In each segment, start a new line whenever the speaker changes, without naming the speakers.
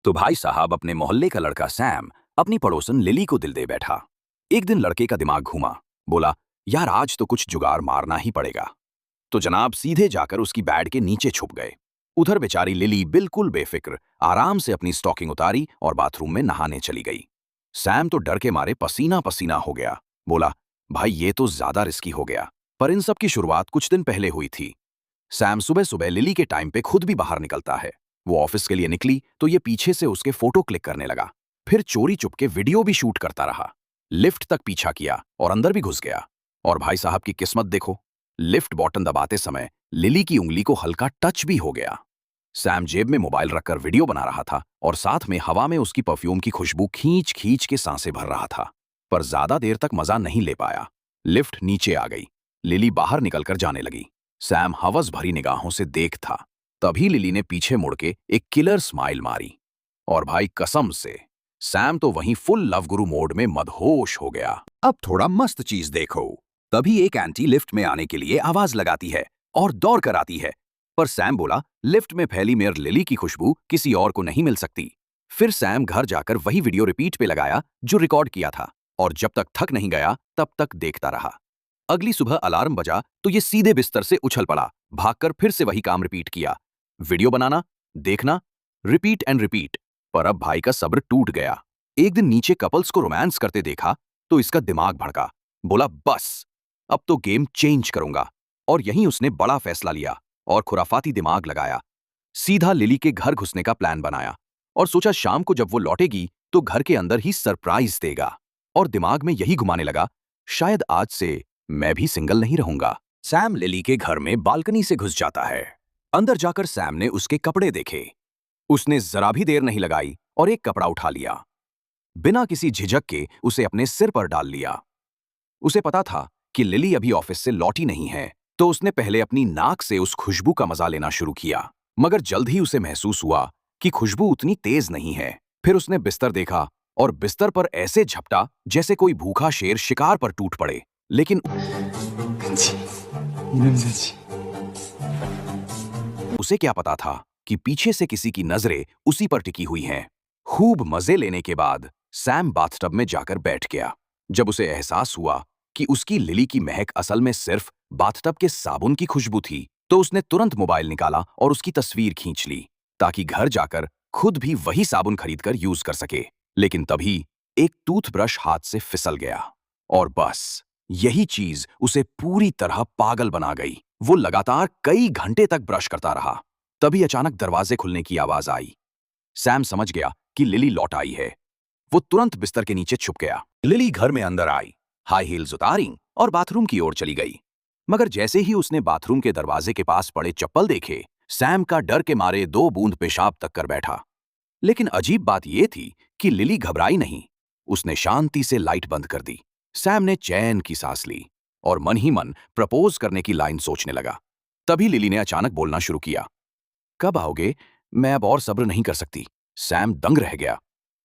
तो भाई साहब अपने मोहल्ले का लड़का सैम अपनी पड़ोसन लिली को दिल दे बैठा। एक दिन लड़के का दिमाग घूमा। बोला, यार आज तो कुछ जुगाड़ मारना ही पड़ेगा। तो जनाब सीधे जाकर उसकी बेड के नीचे छुप गए। उधर बेचारी लिली बिल्कुल बेफिक्र आराम से अपनी स्टॉकिंग उतारी और बाथरूम में नहाने चली गई। सैम तो डर के मारे पसीना पसीना हो गया। बोला, भाई ये तो ज्यादा रिस्की हो गया, पर इन सब की शुरुआत कुछ दिन पहले हुई थी। सैम सुबह सुबह लिली के टाइम पे खुद भी बाहर निकलता है। वो ऑफिस के लिए निकली तो ये पीछे से उसके फोटो क्लिक करने लगा। फिर चोरी चुपके वीडियो भी शूट करता रहा। लिफ्ट तक पीछा किया और अंदर भी घुस गया। और भाई साहब की किस्मत देखो, लिफ्ट बटन दबाते समय लिली की उंगली को हल्का टच भी हो गया। सैम जेब में मोबाइल रखकर वीडियो बना रहा था और साथ में हवा में उसकी परफ्यूम की खुशबू खींच खींच के सांसें भर रहा था। पर ज्यादा देर तक मजा नहीं ले पाया। लिफ्ट नीचे आ गई। लिली बाहर निकलकर जाने लगी। सैम हवस भरी निगाहों से देख था। तभी लिली ने पीछे मुड़ के एक किलर स्माइल मारी। और भाई कसम से सैम तो वहीं फुल लव गुरु मोड में मदहोश हो गया। अब थोड़ा मस्त चीज देखो। तभी एक आंटी लिफ्ट में आने के लिए आवाज लगाती है और दौड़ कर आती है। पर सैम बोला, लिफ्ट में फैली मेयर लिली की खुशबू किसी और को नहीं मिल सकती। फिर सैम घर जाकर वही वीडियो रिपीट पे लगाया जो रिकॉर्ड किया था, और जब तक थक नहीं गया तब तक देखता रहा। अगली सुबह अलार्म बजा तो ये सीधे बिस्तर से उछल पड़ा। भागकर फिर से वही काम रिपीट किया। वीडियो बनाना, देखना, रिपीट एंड रिपीट। पर अब भाई का सब्र टूट गया। एक दिन नीचे कपल्स को रोमांस करते देखा तो इसका दिमाग भड़का। बोला, बस अब तो गेम चेंज करूंगा। और यहीं उसने बड़ा फैसला लिया और खुराफाती दिमाग लगाया। सीधा लिली के घर घुसने का प्लान बनाया और सोचा शाम को जब वो लौटेगी तो घर के अंदर ही सरप्राइज देगा। और दिमाग में यही घुमाने लगा, शायद आज से मैं भी सिंगल नहीं रहूंगा। सैम लिली के घर में बालकनी से घुस जाता है। अंदर जाकर सैम ने उसके कपड़े देखे। उसने जरा भी देर नहीं लगाई और एक कपड़ा उठा लिया। बिना किसी झिझक के उसे अपने सिर पर डाल लिया। उसे पता था कि लिली अभी ऑफिस से लौटी नहीं है, तो उसने पहले अपनी नाक से उस खुशबू का मजा लेना शुरू किया। मगर जल्द ही उसे महसूस हुआ कि खुशबू उतनी तेज नहीं है। फिर उसने बिस्तर देखा और बिस्तर पर ऐसे झपटा जैसे कोई भूखा शेर शिकार पर टूट पड़े। लेकिन उसे क्या पता था कि पीछे से किसी की नजरें उसी पर टिकी हुई हैं। खूब मजे लेने के बाद सैम बाथटब में जाकर बैठ गया। जब उसे एहसास हुआ कि उसकी लिली की महक असल में सिर्फ बाथटब के साबुन की खुशबू थी, तो उसने तुरंत मोबाइल निकाला और उसकी तस्वीर खींच ली ताकि घर जाकर खुद भी वही साबुन खरीदकर यूज कर सके। लेकिन तभी एक टूथब्रश हाथ से फिसल गया और बस यही चीज उसे पूरी तरह पागल बना गई। वो लगातार कई घंटे तक ब्रश करता रहा। तभी अचानक दरवाजे खुलने की आवाज आई। सैम समझ गया कि लिली लौट आई है। वो तुरंत बिस्तर के नीचे छुप गया। लिली घर में अंदर आई, हाई हील्स उतारी और बाथरूम की ओर चली गई। मगर जैसे ही उसने बाथरूम के दरवाजे के पास पड़े चप्पल देखे, सैम का डर के मारे 2 बूंद पेशाब तक कर बैठा। लेकिन अजीब बात यह थी कि लिली घबराई नहीं। उसने शांति से लाइट बंद कर दी। सैम ने चैन की सांस ली और मन ही मन प्रपोज करने की लाइन सोचने लगा। तभी लिली ने अचानक बोलना शुरू किया, कब आओगे? मैं अब और सब्र नहीं कर सकती। सैम दंग रह गया।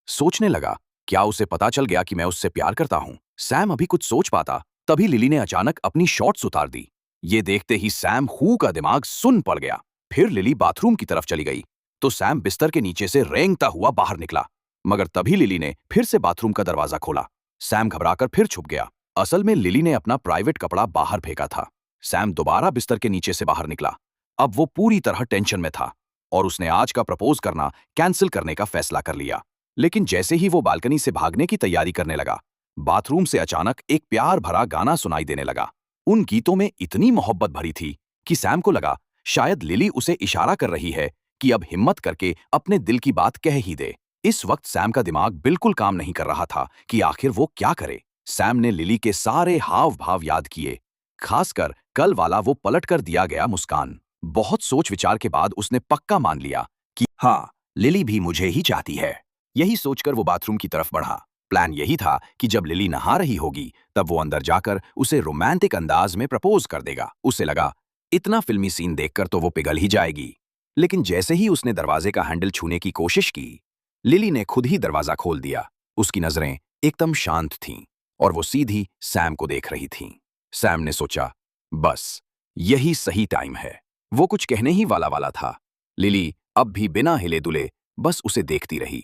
सोचने लगा, क्या उसे पता चल गया कि मैं उससे प्यार करता हूं? सैम अभी कुछ सोच पाता, तभी लिली ने अचानक अपनी शॉर्ट्स उतार दी। ये देखते ही सैम हू का दिमाग सुन पड़ गया। फिर लिली बाथरूम की तरफ चली गई तो सैम बिस्तर के नीचे से रेंगता हुआ बाहर निकला। मगर तभी लिली ने फिर से बाथरूम का दरवाजा खोला। सैम घबराकर फिर छुप गया। असल में लिली ने अपना प्राइवेट कपड़ा बाहर फेंका था। सैम दोबारा बिस्तर के नीचे से बाहर निकला। अब वो पूरी तरह टेंशन में था और उसने आज का प्रपोज करना कैंसिल करने का फैसला कर लिया। लेकिन जैसे ही वो बालकनी से भागने की तैयारी करने लगा, बाथरूम से अचानक एक प्यार भरा गाना सुनाई देने लगा। उन गीतों में इतनी मोहब्बत भरी थी कि सैम को लगा शायद लिली उसे इशारा कर रही है कि अब हिम्मत करके अपने दिल की बात कह ही दे। इस वक्त सैम का दिमाग बिल्कुल काम नहीं कर रहा था कि आखिर वो क्या करे। सैम ने लिली के सारे हाव भाव याद किए, खासकर कल वाला वो पलट कर दिया गया मुस्कान। बहुत सोच विचार के बाद उसने पक्का मान लिया कि हाँ, लिली भी मुझे ही चाहती है। यही सोचकर वो बाथरूम की तरफ बढ़ा। प्लान यही था कि जब लिली नहा रही होगी तब वो अंदर जाकर उसे रोमांटिक अंदाज में प्रपोज कर देगा। उसे लगा इतना फिल्मी सीन देखकर तो वो पिघल ही जाएगी। लेकिन जैसे ही उसने दरवाजे का हैंडल छूने की कोशिश की, लिली ने खुद ही दरवाजा खोल दिया। उसकी नजरें एकदम शांत थीं और वो सीधी सैम को देख रही थीं। सैम ने सोचा, बस यही सही टाइम है। वो कुछ कहने ही वाला था। लिली अब भी बिना हिले दुले बस उसे देखती रही।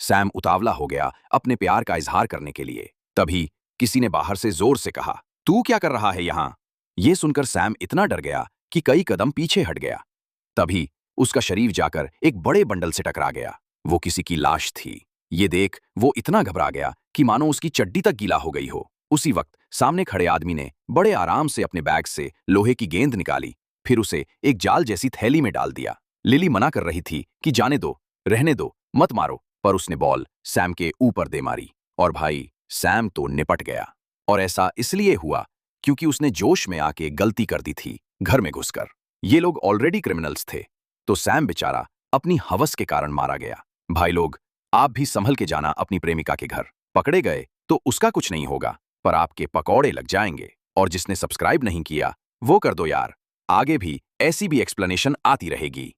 सैम उतावला हो गया अपने प्यार का इजहार करने के लिए। तभी किसी ने बाहर से जोर से कहा, तू क्या कर रहा है यहाँ? ये सुनकर सैम इतना डर गया कि कई कदम पीछे हट गया। तभी उसका शरीर जाकर एक बड़े बंडल से टकरा गया। वो किसी की लाश थी। ये देख वो इतना घबरा गया कि मानो उसकी चड्डी तक गीला हो गई हो। उसी वक्त सामने खड़े आदमी ने बड़े आराम से अपने बैग से लोहे की गेंद निकाली, फिर उसे एक जाल जैसी थैली में डाल दिया। लिली मना कर रही थी कि जाने दो, रहने दो, मत मारो, पर उसने बॉल सैम के ऊपर दे मारी और भाई सैम तो निपट गया। और ऐसा इसलिए हुआ क्योंकि उसने जोश में आके गलती कर दी थी घर में घुसकर। ये लोग ऑलरेडी क्रिमिनल्स थे, तो सैम बेचारा अपनी हवस के कारण मारा गया। भाई लोग, आप भी संभल के जाना अपनी प्रेमिका के घर। पकड़े गए तो उसका कुछ नहीं होगा, पर आपके पकौड़े लग जाएंगे। और जिसने सब्सक्राइब नहीं किया वो कर दो यार, आगे भी ऐसी भी एक्सप्लेनेशन आती रहेगी।